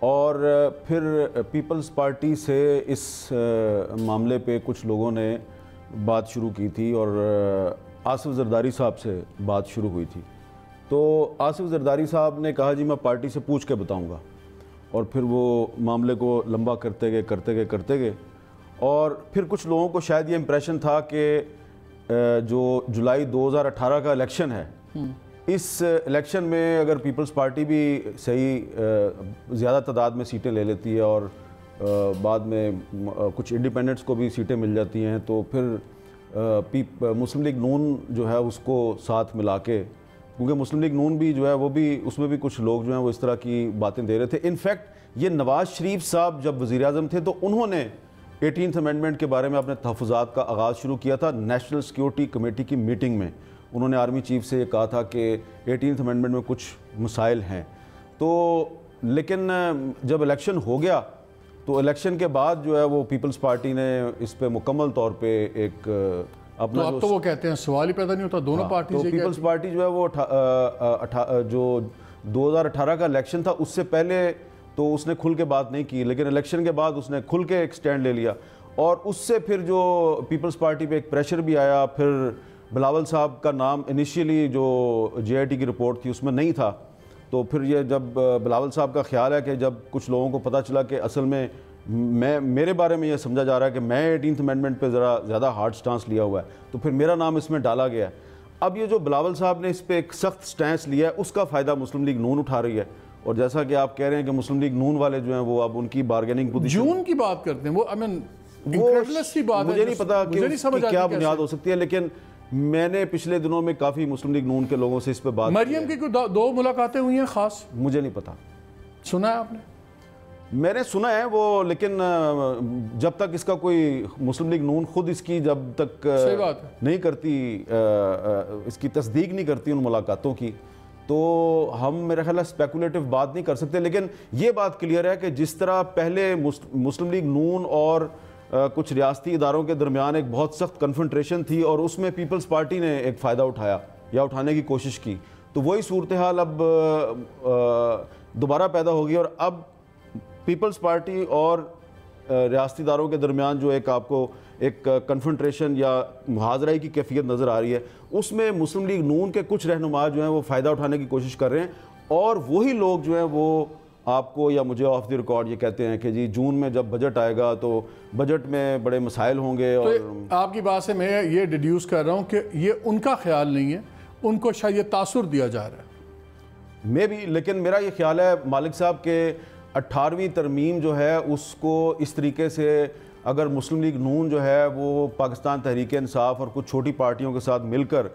اور پھر Peoples party سے اس معاملے پہ کچھ لوگوں نے بات شروع کی تھی اور آصف زرداری صاحب سے بات شروع ہوئی تھی. تو آصف زرداری صاحب نے کہا جی میں پارٹی سے پوچھ کے بتاؤں گا, اور پھر وہ معاملے کو لمبا کرتے گئے اور پھر کچھ لوگوں کو شاید یہ امپریشن تھا کہ جو جولائی 2018 کا الیکشن ہے, اس الیکشن میں اگر پیپلز پارٹی بھی صحیح زیادہ تعداد میں سیٹیں لے لیتی ہے اور بعد میں کچھ انڈیپینڈنٹس کو بھی سیٹیں مل جاتی ہیں, تو پھر مسلم لیگ نون جو ہے اس کو ساتھ ملا کے, کیونکہ مسلم لیگ نون بھی جو ہے وہ بھی اس میں بھی کچھ لوگ جو ہیں وہ اس طرح کی باتیں دے رہے تھے. انفیکٹ یہ نواز شریف صاحب جب وزیر اعظم تھے تو انہوں نے 18th امینڈمنٹ کے بارے میں اپنے تحفظات کا آغاز شروع کیا تھا نیشنل سیکیورٹی کمیٹی کی میٹنگ میں. انہوں نے آرمی چیف سے یہ کہا تھا کہ 18th امینڈمنٹ میں کچھ مسائل ہیں. تو لیکن جب الیکشن ہو گیا تو الیکشن کے بعد جو ہے وہ پیپلز پارٹی نے اس پہ مکمل طور پہ ایک اپنا تو اب تو وہ کہتے ہیں سوال ہی پیدا نہیں ہوتا دونوں پارٹی سے. پیپلز پارٹی جو ہے وہ جو 2018 کا الیکشن تھا اس سے پہلے تو اس نے کھل کے بات نہیں کی, لیکن الیکشن کے بعد اس نے کھل کے ایک سٹینڈ لے لیا, اور اس سے پھر جو پیپلز پارٹی پہ ایک پریشر بھی آیا. پھر بلاول صاحب کا نام انیشیلی جو JIT کی رپورٹ تھی اس میں نہیں تھا, تو پھر یہ جب بلاول صاحب کا خیال ہے کہ جب کچھ لوگوں کو پتہ چلا کہ اصل میں میرے بارے میں یہ سمجھا جا رہا ہے کہ میں 18th امینڈمنٹ پہ ذرا زیادہ ہارڈ سٹانس لیا ہوا ہے, تو پھر میرا نام اس میں ڈالا گیا ہے. اب یہ جو بلاول صاحب نے اس پہ ایک سخت سٹانس لیا ہے اس کا فائدہ مسلم لیگ نون اٹھا رہی ہے, اور جیسا کہ آپ کہہ رہے ہیں کہ مسلم لیگ نون والے جو ہیں وہ اب ان کی بارگیننگ پوزیشن جون کی بات کرتے ہیں, وہ مجھے نہیں پتا کہ کیا بنیاد ہو سکتی ہے, لیکن میں نے پچھلے دنوں میں کافی مسلم لیگ نون کے لوگوں سے اس پہ بات کی. مریم کی کوئی 2 ملاقاتیں ہوئی ہیں خاص؟ مجھے نہیں پتا. سنا ہے آپ نے؟ میں نے سنا ہے وہ, لیکن جب تک اس کا کوئی مسلم لیگ نون خود اس کی جب تک نہیں کرتی, اس کی تصدیق نہیں کرتی ان ملاقاتوں کی, تو ہم میرا خیال ہے اسپیکولیٹو بات نہیں کر سکتے. لیکن یہ بات کلیئر ہے کہ جس طرح پہلے مسلم لیگ نون اور کچھ ریاستی اداروں کے درمیان ایک بہت سخت کنفرنٹریشن تھی اور اس میں پیپلز پارٹی نے ایک فائدہ اٹھایا یا اٹھانے کی کوشش کی, تو وہی صورتحال اب دوبارہ پیدا ہوگی. اور اب پیپلز پارٹی اور ریاستی اداروں کے درمیان جو ایک آپ کو ایک کنفرنٹریشن یا محاذرے کی کیفیت نظر آ رہی ہے, اس میں مسلم لیگ نون کے کچھ رہنما جو ہیں وہ فائدہ اٹھانے کی کوشش کر رہے ہیں, اور وہی لوگ جو ہیں وہ آپ کو یا مجھے آف دی ریکارڈ یہ کہتے ہیں کہ جی جون میں جب بجٹ آئے گا تو بجٹ میں بڑے مسائل ہوں گے. اور آپ کی بات سے میں یہ ڈیڈیوس کر رہا ہوں کہ یہ ان کا خیال نہیں ہے, ان کو شاید یہ تاثر دیا جا رہا ہے. میں بھی, لیکن میرا یہ خیال ہے مالک صاحب کہ 18ویں ترمیم جو ہے اس کو اس طریقے سے اگر مسلم لیگ نون جو ہے وہ پاکستان تحریک انصاف اور کچھ چھوٹی پارٹیوں کے ساتھ مل کر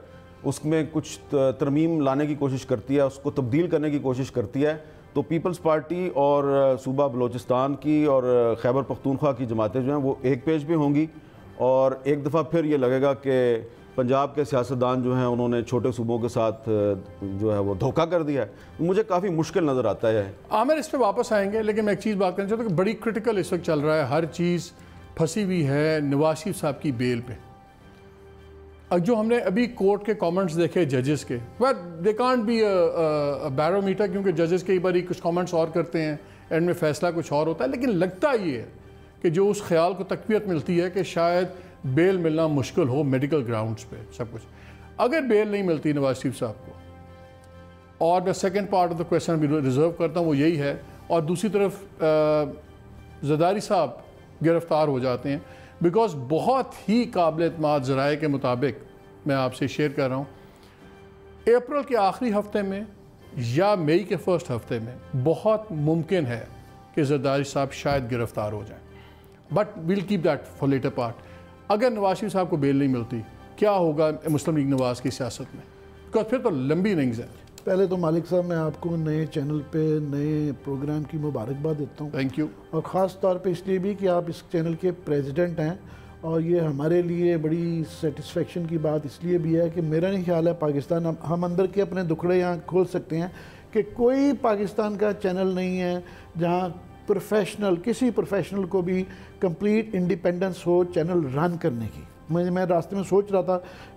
اس میں کچھ ترمیم لانے کی کوشش کرتی ہے, اس کو تبدیل کرنے کی کوشش کرتی ہے, تو پیپلز پارٹی اور صوبہ بلوچستان کی اور خیبر پختونخوا کی جماعتیں جو ہیں وہ ایک پیج پہ ہوں گی, اور ایک دفعہ پھر یہ لگے گا کہ پنجاب کے سیاستدان جو ہیں انہوں نے چھوٹے صوبوں کے ساتھ جو ہے وہ دھوکہ کر دیا ہے. مجھے کافی مشکل نظر آتا ہے. عامر اس پہ واپس آئیں گے, لیکن میں ایک چیز بات کرنا چاہتا ہوں کہ بڑی کرٹیکل اس وقت چل رہا ہے, ہر چیز پھنسی ہوئی ہے نواز شریف صاحب کی بیل پہ. جو ہم نے ابھی کورٹ کے کامنٹس دیکھے ججز کے, دے کانٹ بی بیرو میٹر, کیونکہ ججز کئی بار کچھ کامنٹس اور کرتے ہیں, اینڈ میں فیصلہ کچھ اور ہوتا ہے, لیکن لگتا یہ ہے کہ جو اس خیال کو تقویت ملتی ہے کہ شاید بیل ملنا مشکل ہو میڈیکل گراؤنڈز پہ سب کچھ. اگر بیل نہیں ملتی نواز شریف صاحب کو, اور میں second part of the question بھی ریزرو کرتا ہوں وہ یہی ہے, اور دوسری طرف زرداری صاحب گرفتار ہو جاتے ہیں, بیکاز بہت ہی قابل اعتماد ذرائع کے مطابق میں آپ سے شیئر کر رہا ہوں, اپریل کے آخری ہفتے میں یا مئی کے فرسٹ ہفتے میں بہت ممکن ہے کہ زرداری صاحب شاید گرفتار ہو جائیں, but we'll keep that for later part. اگر نواز شریف صاحب کو بیل نہیں ملتی کیا ہوگا مسلم لیگ نواز کی سیاست میں, بیکاز پھر تو لمبی نہیں ہے. پہلے تو مالک صاحب میں آپ کو نئے چینل پہ نئے پروگرام کی مبارکباد دیتا ہوں. Thank you. اور خاص طور پہ اس لیے بھی کہ آپ اس چینل کے پریزیڈنٹ ہیں, اور یہ ہمارے لیے بڑی سیٹسفیکشن کی بات اس لیے بھی ہے کہ میرا نہیں خیال ہے پاکستان, ہم اندر کے اپنے دکھڑے یہاں کھول سکتے ہیں کہ کوئی پاکستان کا چینل نہیں ہے جہاں کسی پروفیشنل کو بھی کمپلیٹ انڈیپینڈنس ہو چینل رن کرنے کی. میں راستے میں سوچ رہا تھا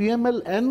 PMLN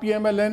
PMLN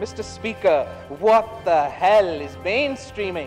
Mr. Speaker, what the hell is mainstreaming?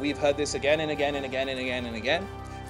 we've heard this again and again and again and again and again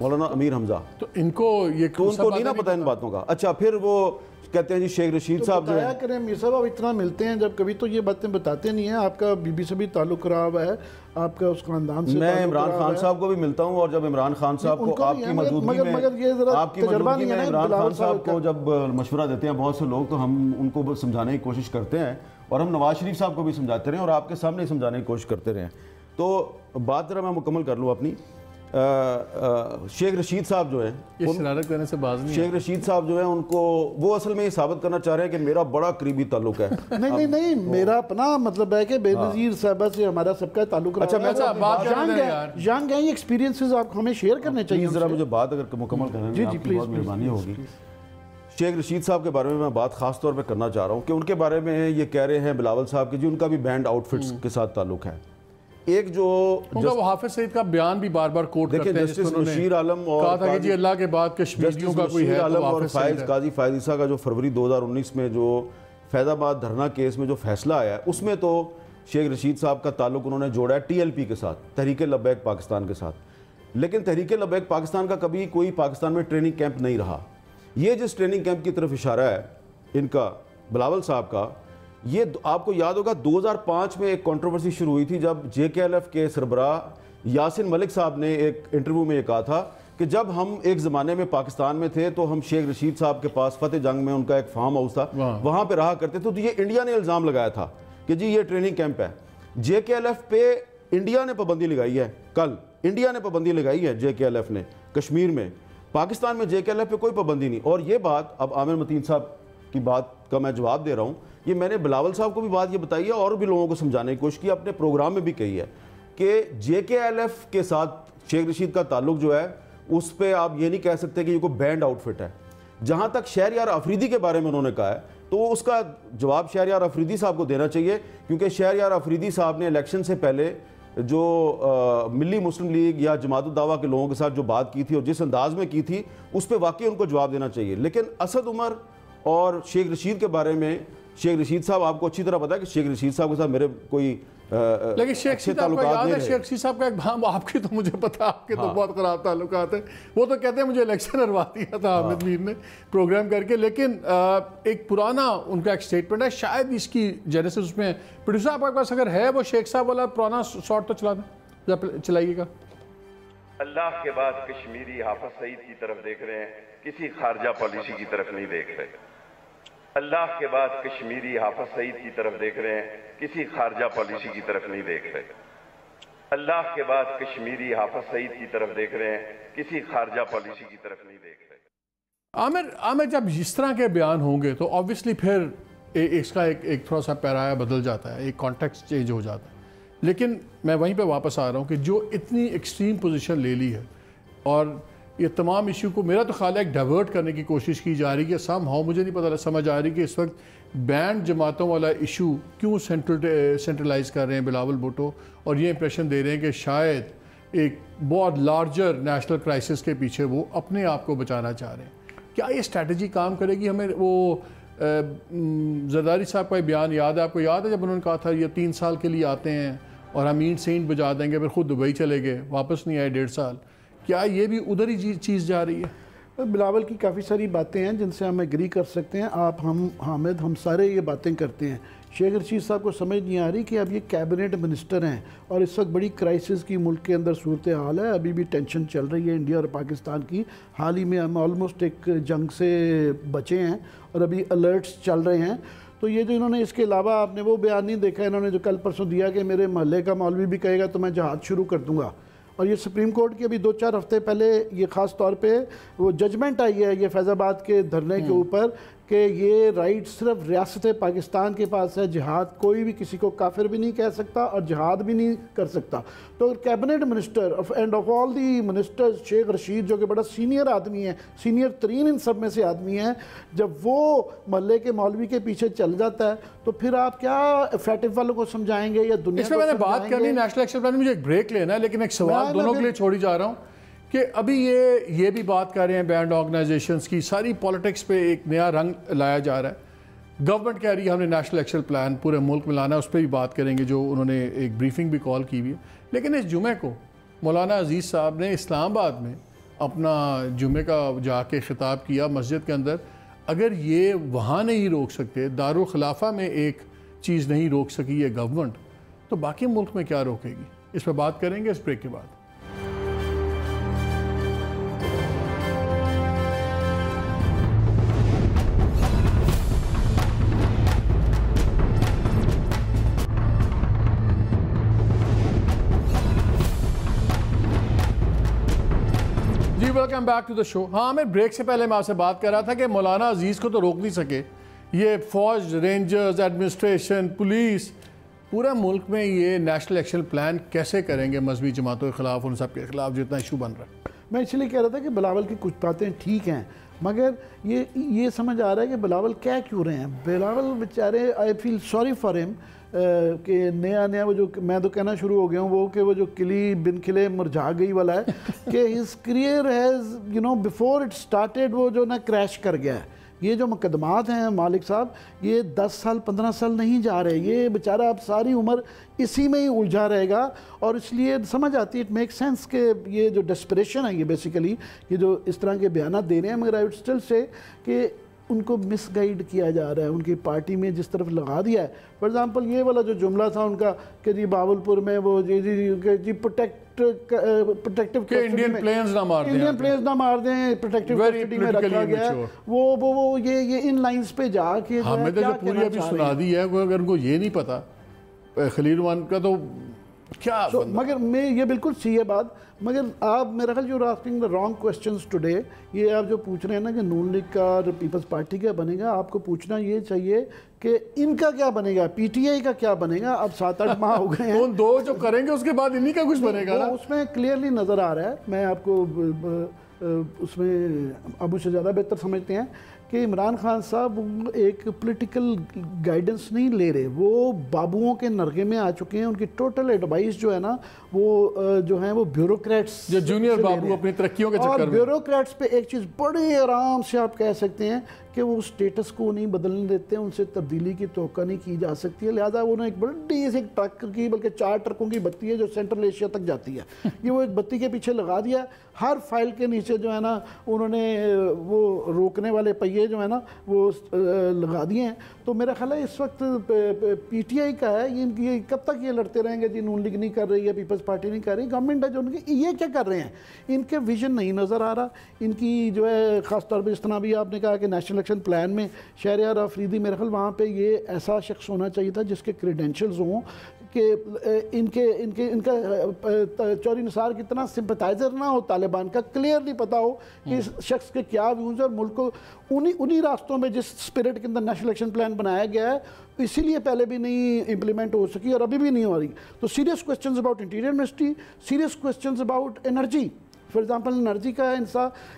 مولانا امیر حمزہ. تو ان کو نہیں نا پتہ ان باتوں کا. اچھا پھر وہ کہتے ہیں جی شیخ رشید صاحب جو ہے کریں میر صاحب آپ اتنا ملتے ہیں جب کبھی تو یہ باتیں بتاتے نہیں ہیں. آپ کا بی بی سے بھی تعلق رہا ہوا ہے, آپ کا اس خاندان سے. میں عمران خان صاحب کو بھی ملتا ہوں, اور جب عمران خان صاحب کو آپ کی موجودگی میں عمران خان صاحب کو جب مشورہ دیتے ہیں بہت سے لوگ, تو ہم ان کو سمجھانے کی کوشش کرتے ہیں, اور ہم نواز شریف صاحب کو بھی سمجھاتے رہے اور آپ کے سامنے سمجھانے کی کوشش کرتے رہے. تو بات ذرا میں مکمل کر لوں اپنی. شیخ رشید صاحب جو ہیں شیخ رشید صاحب جو ہیں ان کو وہ اصل میں یہ ثابت کرنا چاہ رہے ہیں کہ میرا بڑا قریبی تعلق ہے. نہیں میرا اپنا مطلب ہے کہ بے نظیر صاحبہ سے ہمارا سب کا تعلق رہا ہے. اچھا جان گئے یہ ایکسپیرینسز آپ ہمیں شیئر کرنے چاہیے. ذرا مجھے بات اگر مکمل کریں جی جی بہت مہربانی ہوگی. شیخ رشید صاحب کے بارے میں بات خاص طور پہ کرنا چاہ رہا ہوں کہ ان کے بارے میں یہ کہہ رہے ہیں بلاول صاحب کہ جی ان کا بھی بینڈ آؤٹ فٹس کے ساتھ تعلق ہے. ایک جو وہ حافظ سعید کا بیان بھی بار بار کوٹ کرتے ہیں, جسٹس بشیر عالم اور کہا تھا کہ جی اللہ کے بعد کشمیریوں کا کوئی ہے تو اور قاضی فائز عیسیٰ کا جو فروری 2019 میں جو فیض آباد دھرنا کیس میں جو فیصلہ آیا ہے, اس میں تو شیخ رشید صاحب کا تعلق انہوں نے جوڑا ہے ٹی ایل پی کے ساتھ, تحریک لبیک پاکستان کے ساتھ. لیکن تحریک لبیک پاکستان کا کبھی کوئی پاکستان میں ٹریننگ کیمپ نہیں رہا. یہ جس ٹریننگ کیمپ کی طرف اشارہ ہے ان کا بلاول صاحب کا, یہ آپ کو یاد ہوگا 2005 میں ایک کنٹروورسی شروع ہوئی تھی جب جے کے ایل ایف کے سربراہ یاسین ملک صاحب نے ایک انٹرویو میں یہ کہا تھا کہ جب ہم ایک زمانے میں پاکستان میں تھے تو ہم شیخ رشید صاحب کے پاس فتح جنگ میں ان کا ایک فارم ہاؤس تھا, وہاں پہ رہا کرتے تھے. تو یہ انڈیا نے الزام لگایا تھا کہ جی یہ ٹریننگ کیمپ ہے. جے کے ایل ایف پہ انڈیا نے پابندی لگائی ہے, کل انڈیا نے پابندی لگائی ہے جے کے ایل ایف نے کشمیر میں. پاکستان میں جے کے ایل ایف پہ کوئی پابندی نہیں. اور یہ بات اب عامر متین صاحب کی بات کا میں جواب دے رہا ہوں, یہ میں نے بلاول صاحب کو بھی بات یہ بتائی ہے اور بھی لوگوں کو سمجھانے کی کوشش کی, اپنے پروگرام میں بھی کہی ہے کہ جے کے ایل ایف کے ساتھ شیخ رشید کا تعلق جو ہے اس پہ آپ یہ نہیں کہہ سکتے کہ یہ کوئی بینڈ آؤٹ فٹ ہے. جہاں تک شہریار افریدی کے بارے میں انہوں نے کہا ہے تو اس کا جواب شہریار افریدی صاحب کو دینا چاہیے, کیونکہ شہریار افریدی صاحب نے الیکشن سے پہلے جو ملی مسلم لیگ یا جماعت الدعوہ کے لوگوں کے ساتھ جو بات کی تھی اور جس انداز میں کی تھی اس پہ واقعی ان کو جواب دینا چاہیے. لیکن اسد عمر اور شیخ رشید کے بارے میں, شیخ رشید صاحب آپ کو اچھی طرح پتا ہے کہ شیخ رشید صاحب کے ساتھ میرے کوئی لیکن شیخ رشید صاحب کا یاد ہے, شیخ رشید صاحب کا ایک بھام, آپ کی تو مجھے پتا آپ کے تو بہت خراب تعلقات ہیں. وہ تو کہتے ہیں مجھے الیکشن ہروا دیا تھا حامد میر نے پروگرام کر کے. لیکن ایک پرانا ان کا ایک سٹیٹمنٹ ہے, شاید اس کی جینیسس اس میں پروڈیوسر آپ کے پاس اگر ہے وہ شیخ صاحب والا پرانا شارٹ تو چلا دیں, چلائیے گا. اللہ کے بعد کشمیری حافظ سعید کی طرف دیکھ رہے ہیں, کسی خارجہ پالیسی کی طرف نہیں دیکھ رہے. اللہ کے بعد کشمیری حافظ سعید کی طرف دیکھ رہے ہیں, کسی خارجہ پالیسی کی طرف نہیں دیکھ رہے. اللہ کے بعد کشمیری حافظ سعید کی طرف دیکھ رہے ہیں, کسی خارجہ پالیسی کی طرف نہیں دیکھ رہے. عامر جب اس طرح کے بیان ہوں گے تو آبویسلی پھر اس کا ایک تھوڑا سا پیرایا بدل جاتا ہے, ایک کانٹیکسٹ چینج ہو جاتا ہے. لیکن میں وہیں پہ واپس آ رہا ہوں کہ جو اتنی ایکسٹریم پوزیشن لے لی ہے اور یہ تمام ایشو کو میرا تو خیال ہے ایک ڈائیورٹ کرنے کی کوشش کی جا رہی ہے سم ہاؤ. مجھے نہیں پتہ سمجھ آ رہی کہ اس وقت بینڈ جماعتوں والا ایشو کیوں سینٹرلائز کر رہے ہیں بلاول بھٹو, اور یہ امپریشن دے رہے ہیں کہ شاید ایک بہت لارجر نیشنل کرائسس کے پیچھے وہ اپنے آپ کو بچانا چاہ رہے ہیں. کیا یہ اسٹریٹجی کام کرے گی؟ ہمیں وہ زرداری صاحب کا بیان یاد ہے, آپ کو یاد ہے جب انہوں نے کہا تھا یہ 3 سال کے لیے آتے ہیں اور ہم اینٹ سینٹ بجا دیں گے, پھر خود دبئی چلے گئے, واپس نہیں آئے 1.5 سال. کیا یہ بھی ادھر ہی چیز جا رہی ہے؟ بلاول کی کافی ساری باتیں ہیں جن سے ہم ایگری کر سکتے ہیں. آپ ہم حامد ہم سارے یہ باتیں کرتے ہیں. شیخ رشید صاحب کو سمجھ نہیں آ رہی کہ اب یہ کیبنٹ منسٹر ہیں اور اس وقت بڑی کرائسس کی ملک کے اندر صورتحال ہے. ابھی بھی ٹینشن چل رہی ہے انڈیا اور پاکستان کی. حال ہی میں ہم آلموسٹ ایک جنگ سے بچے ہیں اور ابھی الرٹس چل رہے ہیں. تو یہ جو انہوں نے اس کے علاوہ آپ نے وہ بیان نہیں دیکھا انہوں نے جو کل پرسوں دیا کہ میرے محلے کا مولوی بھی کہے گا تو میں جہاد شروع کر دوں گا. اور یہ سپریم کورٹ کی ابھی 2-4 ہفتے پہلے یہ خاص طور پہ وہ ججمنٹ آئی ہے یہ فیض آباد کے دھرنے کے اوپر کہ یہ رائٹ صرف ریاست پاکستان کے پاس ہے. جہاد کوئی بھی کسی کو کافر بھی نہیں کہہ سکتا اور جہاد بھی نہیں کر سکتا. تو cabinet minister and of all the ministers Sheikh Rashid جو کہ بڑا سینئر آدمی ہے, سینئر ترین ان سب میں سے آدمی ہیں, جب وہ محلے کے مولوی کے پیچھے چل جاتا ہے تو پھر آپ کیا فیٹو والوں کو سمجھائیں گے یا دنیا کو اس میں میں نے بات کرنی نیشنل ایکشن پلان, مجھے ایک بریک لینا ہے لیکن ایک سوال دونوں کے لیے چھوڑی جا رہا ہوں کہ ابھی یہ بھی بات کر رہے ہیں بینڈ آرگنائزیشنز کی, ساری پالیٹکس پہ ایک نیا رنگ لایا جا رہا ہے. گورنمنٹ کہہ رہی ہے ہم نے نیشنل ایکشن پلان پورے ملک میں لانا ہے, اس پہ بھی بات کریں گے جو انہوں نے ایک بریفنگ بھی کال کی ہوئی ہے. لیکن اس جمعے کو مولانا عزیز صاحب نے اسلام آباد میں اپنا جمعے کا جا کے خطاب کیا مسجد کے اندر، اگر یہ وہاں نہیں روک سکتے، دارالخلافہ میں ایک چیز نہیں روک سکی یہ گورنمنٹ، تو باقی ملک میں کیا روکے گی؟ اس پہ بات کریں گے اس بریک کے بعد۔ ویلکم بیک ٹو دا شو۔ ہاں میں بریک سے پہلے میں آپ سے بات کر رہا تھا کہ مولانا عزیز کو تو روک نہیں سکے، یہ فوج، رینجرز، ایڈمنسٹریشن، پولیس، پورا ملک میں یہ نیشنل ایکشن پلان کیسے کریں گے مذہبی جماعتوں کے خلاف، ان سب کے خلاف جتنا ایشو بن رہا ہے؟ میں اس لیے کہہ رہا تھا کہ بلاول کی کچھ باتیں ٹھیک ہیں، مگر یہ سمجھ آ رہا ہے کہ بلاول کیا کیوں رہے ہیں؟ بلاول بیچارے آئی فیل سوری فار ہم کہ نیا وہ جو میں تو کہنا شروع ہو گیا ہوں وہ کہ وہ جو کلی بن کھلے مرجھا گئی والا ہے کہ his career has before it started وہ جو نا کریش کر گیا ہے۔ یہ جو مقدمات ہیں مالک صاحب، یہ 10 سال 15 سال نہیں جا رہے، یہ بیچارہ اب ساری عمر اسی میں ہی الجھا رہے گا، اور اس لیے سمجھ آتی ہے اٹ میک سینس کہ یہ جو ڈسپریشن ہے یہ بیسیکلی یہ جو اس طرح کے بیانات دے رہے ہیں، مگر آئی وڈ اسٹل سے کہ ان کو مس گائیڈ کیا جا رہا ہے، ان کی پارٹی میں جس طرف لگا دیا ہے۔ فار ایگزامپل یہ والا جو جملہ تھا ان کا کہ جی باولپور میں وہ جی پروٹیکٹیو انڈین پلینز نہ مار دیں، پروٹیکٹیو کسٹڈی میں رکھا گیا ہے، وہ یہ ان لائنز پہ جا کے ہمیں تو پوری ابھی سنا دی ہے، اگر ان کو یہ نہیں پتا خلیل مان کا تو کیا، مگر میں یہ بالکل سی ہے بات، مگر آپ میرا خیال you are asking the wrong questions today. یہ آپ جو پوچھ رہے ہیں نا کہ نون لیگ کا اور پیپلز پارٹی کا بنے گا، آپ کو پوچھنا یہ چاہیے کہ ان کا کیا بنے گا، پی ٹی آئی کا کیا بنے گا۔ اب 7-8 ماہ ہو گئے ہیں، ان دو جو کریں گے اس کے بعد انہی کا کچھ بنے گا نا، اس میں کلیئرلی نظر آ رہا ہے۔ میں آپ کو اس میں ابو سے زیادہ بہتر سمجھتے ہیں کہ عمران خان صاحب ایک پولیٹیکل گائیڈنس نہیں لے رہے، وہ بابوؤں کے نرغے میں آ چکے ہیں۔ ان کی ٹوٹل ایڈوائس جو ہے نا وہ جو ہیں وہ بیوروکریٹس جو جونیئر بابو اپنی ترقیوں کے چکر میں، اور بیوروکریٹس پہ ایک چیز بڑے آرام سے آپ کہہ سکتے ہیں کہ وہ سٹیٹس کو نہیں بدلنے دیتے، ان سے تبدیلی کی توقع نہیں کی جا سکتی ہے، لہٰذا انہوں نے ایک بڑی سی ٹرک کی، بلکہ 4 ٹرکوں کی بتی ہے جو سینٹرل ایشیا تک جاتی ہے، یہ وہ ایک بتی کے پیچھے لگا دیا ہے۔ ہر فائل کے نیچے جو ہے نا انہوں نے وہ روکنے والے پہیے جو ہے نا وہ لگا دیے ہیں۔ تو میرا خیال ہے اس وقت پی ٹی آئی کا ہے، یہ کب تک یہ لڑتے رہیں گے جی نون لیگ نہیں کر رہی ہے، پیپلز پارٹی نہیں کر رہی، گورنمنٹ ہے جو ان کی، یہ کیا کر رہے ہیں؟ ان کے ویژن نہیں نظر آ رہا، ان کی جو ہے خاص طور پہ اس طرح بھی آپ نے کہا کہ نیشنل ایکشن پلان میں شہریار آفریدی میرے خیال وہاں پہ یہ ایسا شخص ہونا چاہیے تھا جس کے کریڈینشلز ہوں کہ ان کا چوری نثار کتنا سمپتائزر نہ ہو طالبان کا، کلیئرلی پتا ہو کہ اس شخص کے کیا ویوز اور ملک کو انہی راستوں میں جس اسپرٹ کے اندر نیشنل ایکشن پلان بنایا گیا ہے اسی لیے پہلے بھی نہیں امپلیمنٹ ہو سکی اور ابھی بھی نہیں ہو رہی۔ تو serious questions about interior ministry, serious questions about energy, for example energy کا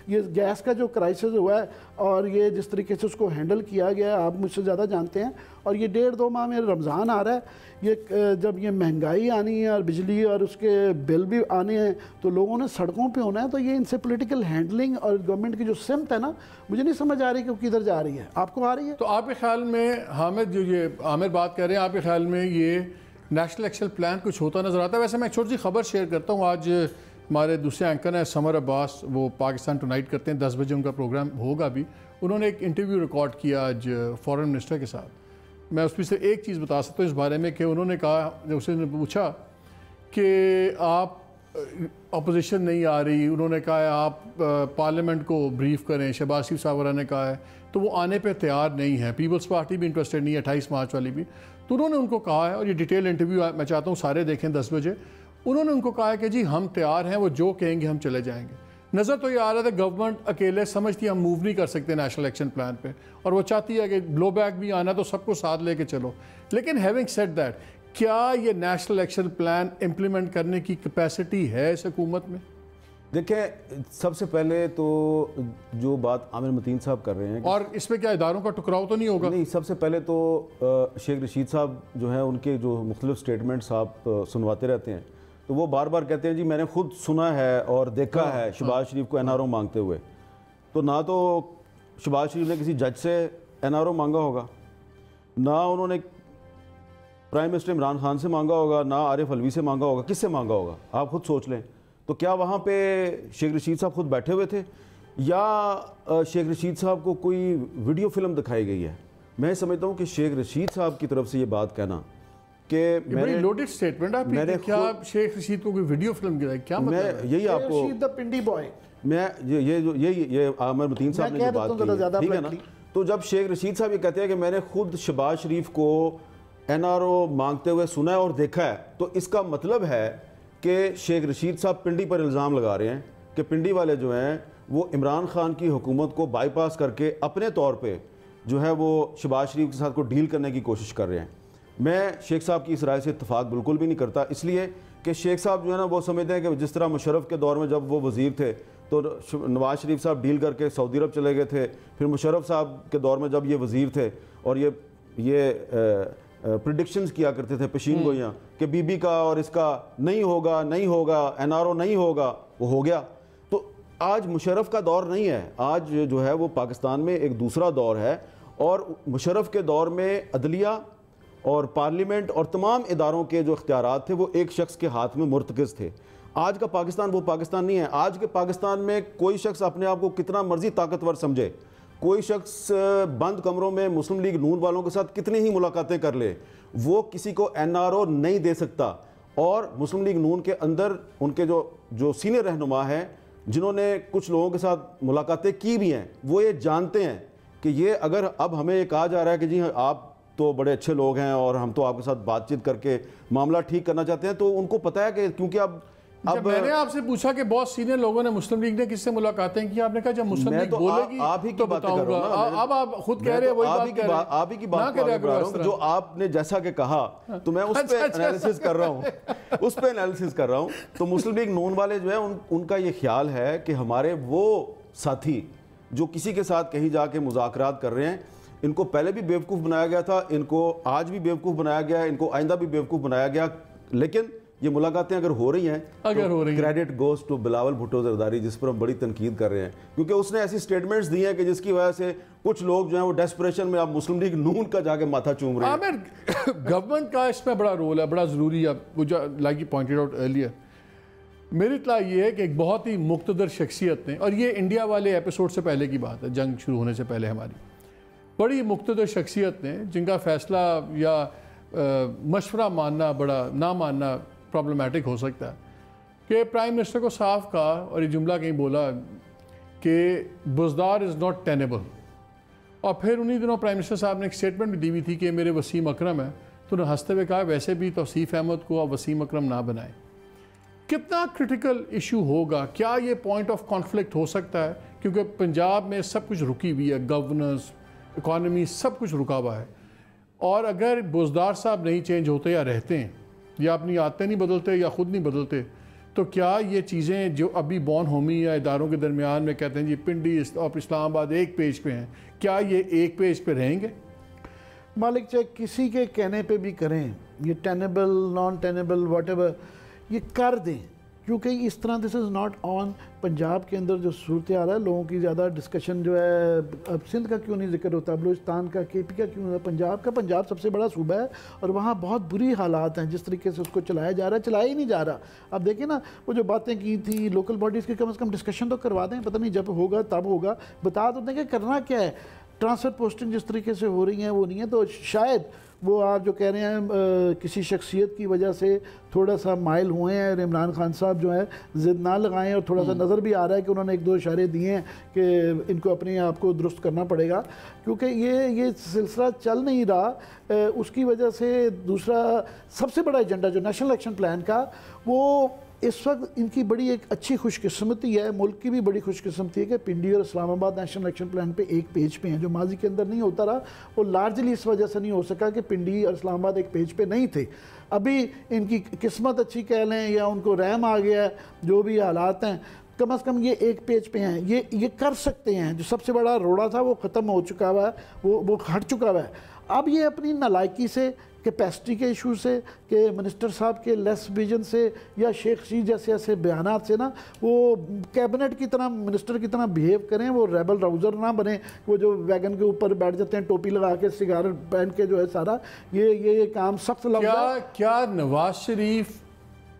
یہ گیس کا جو کرائسس ہوا ہے اور یہ جس طریقے سے اس کو ہینڈل کیا گیا ہے آپ مجھ سے زیادہ جانتے ہیں، اور یہ 1.5-2 ماہ میں رمضان آ رہا ہے، یہ جب یہ مہنگائی آنی ہے اور بجلی اور اس کے بل بھی آنے ہیں تو لوگوں نے سڑکوں پہ ہونا ہے، تو یہ ان سے پولیٹیکل ہینڈلنگ اور گورنمنٹ کی جو سمت ہے نا مجھے نہیں سمجھ آ رہی کہ وہ کدھر جا رہی ہے، آپ کو آ رہی ہے؟ تو آپ کے خیال میں حامد جو یہ عامر بات کر رہے ہیں، آپ کے خیال میں یہ نیشنل ایکشن پلان کچھ ہوتا نظر آتا ہے؟ ویسے میں ایک چھوٹی سی خبر شیئر کرتا ہوں، آج ہمارے دوسرے اینکر ہیں سمر عباس، وہ پاکستان ٹونائٹ کرتے ہیں، 10 بجے ان کا پروگرام ہوگا بھی، انہوں نے ایک انٹرویو ریکارڈ کیا آج فارن منسٹر کے ساتھ۔ میں اس میں سے ایک چیز بتا سکتا ہوں اس بارے میں کہ انہوں نے کہا، جب اسے پوچھا کہ آپ اپوزیشن نہیں آ رہی، انہوں نے کہا ہے آپ پارلیمنٹ کو بریف کریں، شہباز شریف صاحب نے کہا ہے تو وہ آنے پہ تیار نہیں ہے، پیپلز پارٹی بھی انٹرسٹڈ نہیں ہے 28 مارچ والی بھی، تو انہوں نے ان کو کہا ہے، اور یہ ڈیٹیل انٹرویو میں چاہتا ہوں سارے دیکھیں 10 بجے، انہوں نے ان کو کہا ہے کہ جی ہم تیار ہیں، وہ جو کہیں گے ہم چلے جائیں گے۔ نظر تو یہ آ رہا تھا گورنمنٹ اکیلے سمجھتی ہے ہم موو نہیں کر سکتے نیشنل ایکشن پلان پہ، اور وہ چاہتی ہے کہ بلو بیک بھی آنا تو سب کو ساتھ لے کے چلو، لیکن ہیونگ سیڈ دیٹ کیا یہ نیشنل ایکشن پلان امپلیمنٹ کرنے کی کیپیسٹی ہے اس حکومت میں؟ دیکھیں سب سے پہلے تو جو بات عامر متین صاحب کر رہے ہیں، اور اس میں کیا اداروں کا ٹکراؤ تو نہیں ہوگا؟ نہیں، سب سے پہلے تو شیخ رشید صاحب جو ہیں ان کے جو مختلف سٹیٹمنٹس آپ سنواتے رہتے ہیں تو وہ بار بار کہتے ہیں جی میں نے خود سنا ہے اور دیکھا ہے شہباز شریف کو این آر او مانگتے ہوئے، تو نہ تو شہباز شریف نے کسی جج سے این آر او مانگا ہوگا، نہ انہوں نے پرائم منسٹر عمران خان سے مانگا ہوگا، نہ عارف علوی سے مانگا ہوگا، کس سے مانگا ہوگا آپ خود سوچ لیں۔ تو کیا وہاں پہ شیخ رشید صاحب خود بیٹھے ہوئے تھے یا شیخ رشید صاحب کو کوئی ویڈیو فلم دکھائی گئی ہے؟ میں سمجھتا ہوں کہ شیخ رشید صاحب کی طرف سے یہ بات کہنا کہ بڑی لوڈڈ سٹیٹمنٹ ہے کیا شیخ رشید کو کوئی ویڈیو فلم دکھائی، کیا مطلب ہے؟ یہی آپ کو رشید دا پنڈی بوائے، میں یہ عامر متین صاحب نے جو بات کی ٹھیک ہے نا، تو جب شیخ رشید صاحب یہ کہتے ہیں کہ میں نے خود شہباز شریف کو NRO مانگتے ہوئے سنا ہے اور دیکھا ہے، تو اس کا مطلب ہے کہ شیخ رشید صاحب پنڈی پر الزام لگا رہے ہیں کہ پنڈی والے جو ہیں وہ عمران خان کی حکومت کو بائی پاس کر کے اپنے طور پہ جو ہے وہ شہباز شریف کے ساتھ کو ڈیل کرنے کی کوشش کر رہے ہیں۔ میں شیخ صاحب کی اس رائے سے اتفاق بالکل بھی نہیں کرتا، اس لیے کہ شیخ صاحب جو ہے نا وہ سمجھتے ہیں کہ جس طرح مشرف کے دور میں جب وہ وزیر تھے تو نواز شریف صاحب ڈیل کر کے سعودی عرب چلے گئے تھے، پھر مشرف صاحب کے دور میں جب یہ وزیر تھے اور یہ پریڈکشنز کیا کرتے تھے پیشین گوئیاں کہ بی بی کا اور اس کا نہیں ہوگا NRO نہیں ہوگا، وہ ہو گیا۔ تو آج مشرف کا دور نہیں ہے، آج جو ہے وہ پاکستان میں ایک دوسرا دور ہے، اور مشرف کے دور میں عدلیہ اور پارلیمنٹ اور تمام اداروں کے جو اختیارات تھے وہ ایک شخص کے ہاتھ میں مرتکز تھے۔ آج کا پاکستان وہ پاکستان نہیں ہے۔ آج کے پاکستان میں کوئی شخص اپنے آپ کو کتنا مرضی طاقتور سمجھے، کوئی شخص بند کمروں میں مسلم لیگ نون والوں کے ساتھ کتنی ہی ملاقاتیں کر لے، وہ کسی کو NRO نہیں دے سکتا۔ اور مسلم لیگ نون کے اندر ان کے جو سینئر رہنما ہیں جنہوں نے کچھ لوگوں کے ساتھ ملاقاتیں کی بھی ہیں، وہ یہ جانتے ہیں کہ یہ اگر اب ہمیں یہ کہا جا رہا ہے کہ جی آپ تو بڑے اچھے لوگ ہیں اور ہم تو آپ کے ساتھ بات چیت کر کے معاملہ ٹھیک کرنا چاہتے ہیں، تو ان کو پتہ ہے کہ کیونکہ اب میں نے آپ سے پوچھا کہ بہت سینئر لوگوں نے مسلم لیگ نے کس سے ملاقاتیں کی، آپ نے کہا جب مسلم لیگ بولے گی تو بتاؤں گا۔ اب آپ خود کہہ رہے ہیں وہی بات کہہ رہے ہیں، آپ ہی کی بات کر رہا ہوں جو آپ نے جیسا کہ کہا، تو میں اس پہ انالیسس کر رہا ہوں تو مسلم لیگ نون والے جو ہیں ان کا یہ خیال ہے کہ ہمارے وہ ساتھی جو کسی کے ساتھ کہیں جا کے مذاکرات کر رہے ہیں، ان کو پہلے بھی بیوقوف بنایا گیا تھا، ان کو آج بھی بیوقوف بنایا گیا ہے، ان کو آئندہ بھی بیوقوف بنایا گیا، لیکن یہ ملاقاتیں اگر ہو رہی ہیں credit goes to Bilawal Bhutto Zardari, جس پر ہم بڑی تنقید کر رہے ہیں، کیونکہ اس نے ایسی سٹیٹمنٹس دی ہیں کہ جس کی وجہ سے کچھ لوگ جو ہیں وہ ڈیسپریشن میں اب مسلم لیگ نون کا جا کے ماتھا چوم رہے ہیں۔ گورنمنٹ کا اس میں بڑا رول ہے، بڑا ضروری ہے، like you pointed out earlier. میری اطلاع یہ ہے کہ ایک بہت ہی مقتدر شخصیت نے، اور یہ انڈیا والے ایپیسوڈ سے پہلے کی بات ہے، جنگ شروع ہونے سے پہلے ہماری بڑی مقتدر شخصیت نے، جن کا فیصلہ یا مشورہ ماننا بڑا نہ ماننا پرابلمیٹک ہو سکتا ہے، کہ پرائم منسٹر کو صاف کہا اور یہ جملہ کہیں بولا کہ بزدار از ناٹ ٹینیبل، اور پھر انہی دنوں پرائم منسٹر صاحب نے ایک سٹیٹمنٹ بھی دی ہوئی تھی کہ میرے وسیم اکرم ہے، تو انہوں نے ہنستے ہوئے کہا ویسے بھی توصیف احمد کو وسیم اکرم نہ بنائیں۔ کتنا کرٹیکل ایشو ہوگا، کیا یہ پوائنٹ آف کانفلکٹ ہو سکتا ہے؟ کیونکہ پنجاب میں سب کچھ رکی ہوئی ہے، گورننس، اکانومی، سب کچھ رکا ہوا ہے، اور اگر بزدار صاحب نہیں چینج ہوتے یا رہتے ہیں یا اپنی عادتیں نہیں بدلتے یا خود نہیں بدلتے، تو کیا یہ چیزیں جو ابھی بون ہومی یا اداروں کے درمیان میں کہتے ہیں جی پنڈی اور اسلام آباد ایک پیج پہ ہیں، کیا یہ ایک پیج پہ رہیں گے؟ مالک چاہے کسی کے کہنے پہ بھی کریں، یہ ٹینیبل نان ٹینیبل واٹ ایور یہ کر دیں، کیونکہ اس طرح دس از ناٹ آن۔ پنجاب کے اندر جو صورتحال ہے، لوگوں کی زیادہ ڈسکشن جو ہے، اب سندھ کا کیوں نہیں ذکر ہوتا، بلوچستان کا، کے پی کا کیوں ہوتا، پنجاب سب سے بڑا صوبہ ہے، اور وہاں بہت بری حالات ہیں، جس طریقے سے اس کو چلایا جا رہا ہے، چلایا ہی نہیں جا رہا۔ اب دیکھیں نا، وہ جو باتیں کی تھی لوکل باڈیز کی، کم از کم ڈسکشن تو کروا دیں، پتہ نہیں جب ہوگا تب ہوگا، بتا دو دیں کہ کرنا کیا ہے۔ ٹرانسفر پوسٹنگ جس طریقے سے ہو رہی ہیں وہ نہیں ہے، تو شاید وہ آپ جو کہہ رہے ہیں کسی شخصیت کی وجہ سے تھوڑا سا مائل ہوئے ہیں، اور عمران خان صاحب جو ہے ضد نہ لگائیں، اور تھوڑا سا نظر بھی آ رہا ہے کہ انہوں نے ایک دو اشارے دیے ہیں کہ ان کو اپنے آپ کو درست کرنا پڑے گا، کیونکہ یہ سلسلہ چل نہیں رہا۔ اس کی وجہ سے دوسرا سب سے بڑا ایجنڈا جو نیشنل ایکشن پلان کا، وہ اس وقت ان کی بڑی ایک اچھی خوش قسمتی ہے، ملک کی بھی بڑی خوش قسمتی ہے کہ پنڈی اور اسلام آباد نیشنل ایکشن پلان پہ ایک پیج پہ ہیں، جو ماضی کے اندر نہیں ہوتا رہا، وہ لارجلی اس وجہ سے نہیں ہو سکا کہ پنڈی اور اسلام آباد ایک پیج پہ نہیں تھے۔ ابھی ان کی قسمت اچھی کہہ لیں یا ان کو رحم آ گیا ہے، جو بھی حالات ہیں، کم از کم یہ ایک پیج پہ ہیں، یہ کر سکتے ہیں۔ جو سب سے بڑا روڑا تھا وہ ختم ہو چکا ہوا ہے، وہ ہٹ چکا ہوا ہے۔ اب یہ اپنی نالائکی سے، کیپیسٹی کے ایشو سے، کہ منسٹر صاحب کے لیس ویژن سے، یا شیخ رشید جیسے ایسے بیانات سے نا، وہ کیبنٹ کی طرح منسٹر کی طرح بیہیو کریں، وہ ریبل راؤزر نہ بنیں، وہ جو ویگن کے اوپر بیٹھ جاتے ہیں ٹوپی لگا کے، سگار پہن کے، جو ہے سارا یہ کام سخت لفظ ہے۔ کیا نواز شریف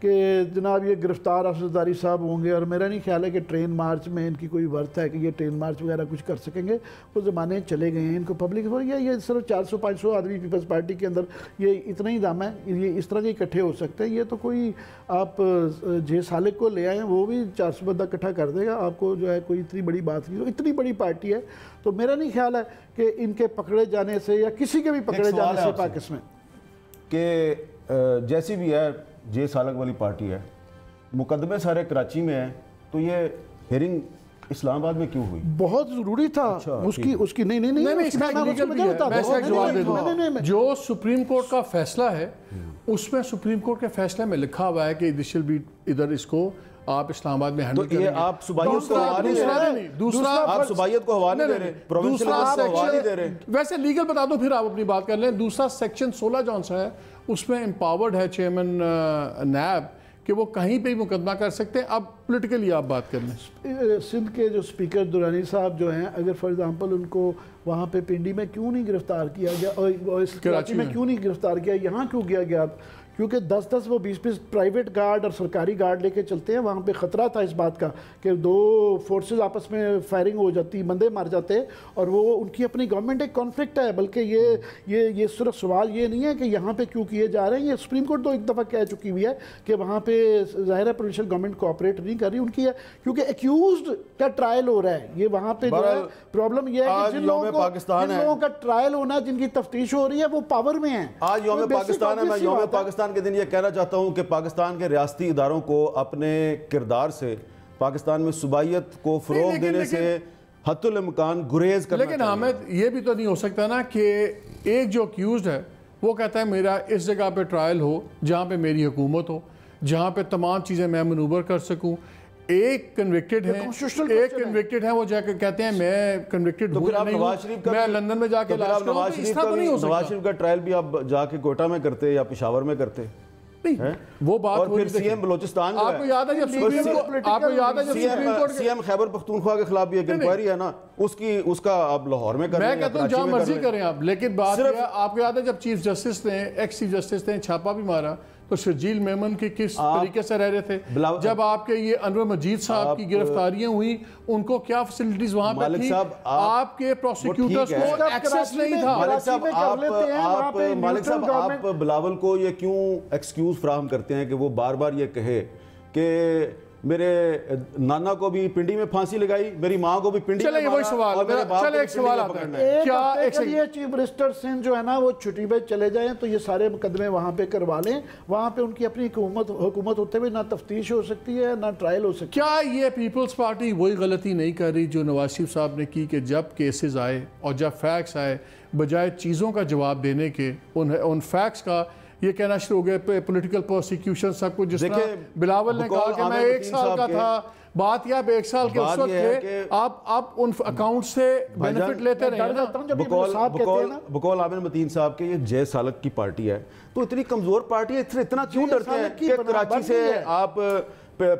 کہ جناب یہ گرفتار افسرداری صاحب ہوں گے، اور میرا نہیں خیال ہے کہ ٹرین مارچ میں ان کی کوئی ورتھ ہے کہ یہ ٹرین مارچ وغیرہ کچھ کر سکیں گے. وہ زمانے چلے گئے ہیں. ان کو پبلک یہ صرف 400-500 آدمی پیپلز پارٹی کے اندر یہ اتنا ہی دام ہے، یہ اس طرح کے اکٹھے ہو سکتے ہیں. یہ تو کوئی آپ جے سالک کو لے آئیں، وہ بھی 400 بندہ اکٹھا کر دے گا آپ کو، جو ہے کوئی اتنی بڑی بات نہیں. اتنی بڑی پارٹی ہے تو میرا نہیں خیال ہے کہ ان کے پکڑے جانے سے یا کسی کے بھی پکڑے جانے سے پاکستان کہ جیسی بھی ہے جے سالک والی پارٹی ہے، مقدمے سارے کراچی میں ہیں، تو یہ ہیرنگ اسلام آباد میں کیوں ہوئی؟ بہت ضروری تھا اس کی نہیں جو سپریم کورٹ کا فیصلہ ہے اس میں سپریم کورٹ کے فیصلے میں لکھا ہوا ہے کہ ادھر اس کو آپ اسلام آباد میں ہینڈل کریں گے. آپ صوبائیت کو حوالے دے رہے ہیں، دوسرا آپ صوبائیت کو حوالے دے رہے ہیں، پروونشل کو حوالے دے رہے ہیں. ویسے لیگل بتا دو پھر آپ اپنی بات کر لیں. دوسرا سیکشن 16 جون سا ہے، اس میں امپاورڈ ہے چیئرمین نیب کہ وہ کہیں پہ ہی مقدمہ کر سکتے ہیں. اب پولیٹیکلی آپ بات کر لیں. سندھ کے جو اسپیکر درانی صاحب جو ہیں، اگر فار ایگزامپل ان کو وہاں پہ پنڈی میں کیوں نہیں گرفتار کیا گیا اور کراچی میں کیوں نہیں گرفتار کیا، یہاں کیوں کیا گیا؟ کیونکہ 10-10 وہ 20-20 پرائیویٹ گارڈ اور سرکاری گارڈ لے کے چلتے ہیں. وہاں پہ خطرہ تھا اس بات کا کہ دو فورسز آپس میں فائرنگ ہو جاتی، بندے مار جاتے، اور وہ ان کی اپنی گورنمنٹ ایک کانفلکٹ ہے. بلکہ یہ صرف سوال یہ نہیں ہے کہ یہاں پہ کیوں کیے جا رہے ہیں. یہ سپریم کورٹ تو ایک دفعہ کہہ چکی ہوئی ہے کہ وہاں پہ ظاہر ہے پروونشل گورنمنٹ کوآپریٹ نہیں کر رہی ان کی ہے، کیونکہ ایکیوزڈ کا ٹرائل ہو رہا ہے. یہ وہاں پہ جو ہے پرابلم یہ ہے کہ جن لوگوں کا ٹرائل ہونا، جن کی تفتیش ہو رہی ہے، وہ پاور میں ہیں. آج یوم پاکستان ہے. میں یوم پاکستان کے دن یہ کہنا چاہتا ہوں کہ پاکستان کے ریاستی اداروں کو اپنے کردار سے پاکستان میں صوبائیت کو فروغ دینے سے حتی الامکان گریز کرنا چاہیے. لیکن حامد یہ بھی تو نہیں ہو سکتا نا کہ ایک جو اکیوزڈ ہے وہ کہتا ہے میرا اس جگہ پہ ٹرائل ہو جہاں پہ میری حکومت ہو، جہاں پہ تمام چیزیں میں منوور کر سکوں. ایک کنوکٹڈ ہے وہ جا کے کہتے ہیں میں کنوکٹڈ میں لندن میں جا کے علاج کروں. اس طرح تو نہیں ہو سکتا. نواز شریف کا ٹرائل بھی آپ جا کے کوئٹہ میں کرتے یا پشاور میں کرتے، وہ بات. اور پھر سی ایم بلوچستان جو ہے، آپ کو یاد ہے جب supreme court C M Khyber Pakhtunkhwa کے خلاف بھی ایک انکوائری ہے نا، اس کا آپ لاہور میں کریں. میں کہتا ہوں جہاں مرضی کریں آپ، لیکن بات یہ آپ کو یاد ہے جب چیف جسٹس نے ایکس چیف جسٹس نے چھاپا بھی مارا تو شرجیل میمن کی کس طریقے سے رہ رہے تھے. جب آپ کے یہ انور مجید صاحب کی گرفتاریاں ہوئی، ان کو کیا فیسلٹیز وہاں پہ تھی؟ آپ کے پروسیکیوٹرز کو ایکسیس نہیں تھا. مالک صاحب آپ بلاول کو یہ کیوں ایکسکیوز فراہم کرتے ہیں کہ وہ بار بار یہ کہے کہ میرے نانا کو بھی پنڈی میں پھانسی لگائی، میری ماں کو بھی پنڈی میں مارا، وہی سوال چلے ایک سوال آتا ہے کیا یہ چیف منسٹر سندھ جو ہے نا وہ چھٹی پہ چلے جائیں تو یہ سارے مقدمے وہاں پہ کروا لیں. وہاں پہ ان کی اپنی حکومت ہوتے ہوئے نہ تفتیش ہو سکتی ہے نہ ٹرائل ہو سکتی ہے. کیا یہ پیپلز پارٹی وہی غلطی نہیں کر رہی جو نواز شریف صاحب نے کی کہ جب کیسز آئے اور جب فیکٹس آئے، بجائے چیزوں کا جواب دینے کے ان فیکٹس کا یہ کہنا شروع ہو گئے پولیٹیکل پروسیکیوشن سب کچھ. جس طرح بلاول نے کہا کہ میں 1 سال کا تھا، بات یہ آپ 1 سال کے اس وقت تھے، آپ ان اکاؤنٹ سے بینیفٹ لیتے رہے نا. بقول عامر متین صاحب کے یہ جے سالک کی پارٹی ہے تو اتنی کمزور پارٹی ہے، اتنا کیوں ڈرتے ہیں کہ کراچی سے آپ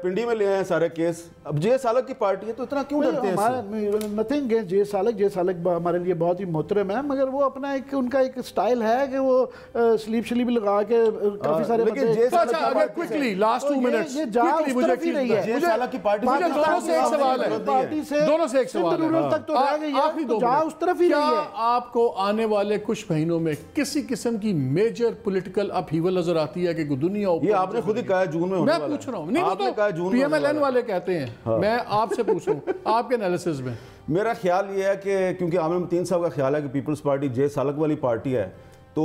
پنڈی میں لے آئے ہیں سارے کیس؟ اب جے سالک کی پارٹی ہے تو اتنا کیوں ڈرتے ہیں؟ نتھنگ جے سالک ہمارے لیے بہت ہی محترم ہے، مگر وہ اپنا ان کا ایک سٹائل ہے کہ وہ سلیپ شلیپ لگا کے کافی سارے کوئکلی لاسٹ 2 منٹس جے سالک کی پارٹی دونوں سے ایک سوال ہے. کیا آپ کو آنے والے کچھ مہینوں میں کسی قسم کی میجر پولیٹیکل اپہیول نظر آتی ہے کہ دنیا؟ یہ آپ نے خود ہی کہا جون میں میں پوچھ رہا ہوں. نہیں پی ایم ایل این والے کہتے ہیں، میں آپ سے پوچھوں آپ کے انالیسز میں. میرا خیال یہ ہے کہ کیونکہ عامر متین صاحب کا خیال ہے کہ پیپلز پارٹی جے سالک والی پارٹی ہے، تو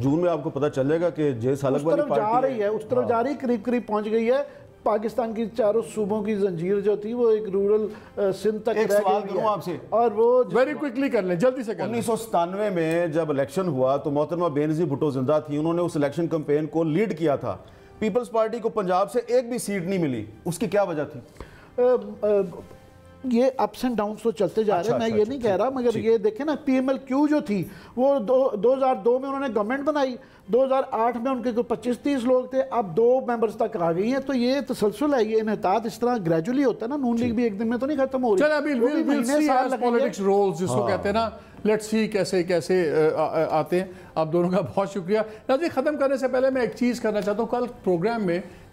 جون میں آپ کو پتہ چل جائے گا کہ جے سالک والی پارٹی اس طرف جا رہی ہے، قریب پہنچ گئی ہے. پاکستان کی چاروں صوبوں کی زنجیر جو تھی وہ ایک رورل سندھ تک ایک سوال کروں آپ سے اور وہ ویری کوئکلی کر لیں، جلدی سے کر لیں. 1997 میں جب الیکشن ہوا تو محترمہ بینظیر بھٹو زندہ تھی، انہوں نے اس الیکشن کمپین کو لیڈ کیا تھا. پیپلز پارٹی کو پنجاب سے ایک بھی سیٹ نہیں ملی، اس کی کیا وجہ تھی؟ یہ اپس اینڈ ڈاؤنس تو چلتے جا رہے ہیں، میں یہ نہیں کہہ رہا، مگر یہ دیکھیں نا پی ایم ایل کیو جو تھی وہ 2002 میں انہوں نے گورنمنٹ بنائی، 2008 میں ان کے 25-30 لوگ تھے، اب 2 ممبرز تک آ گئی ہیں. تو یہ تسلسل ہے، یہ انحطاط اس طرح گریجولی ہوتا ہے نا. نون لیگ بھی ایک دن میں تو نہیں ختم ہو رہی. چل ابھی we'll see as politics rolls جس کو کہتے ہیں نا، لیٹس سی کیسے آتے ہیں. آپ دونوں کا بہت شکریہ. ناظرین ختم کرنے سے پہلے میں ایک چیز کرنا چاہتا ہوں. کل پروگرام میں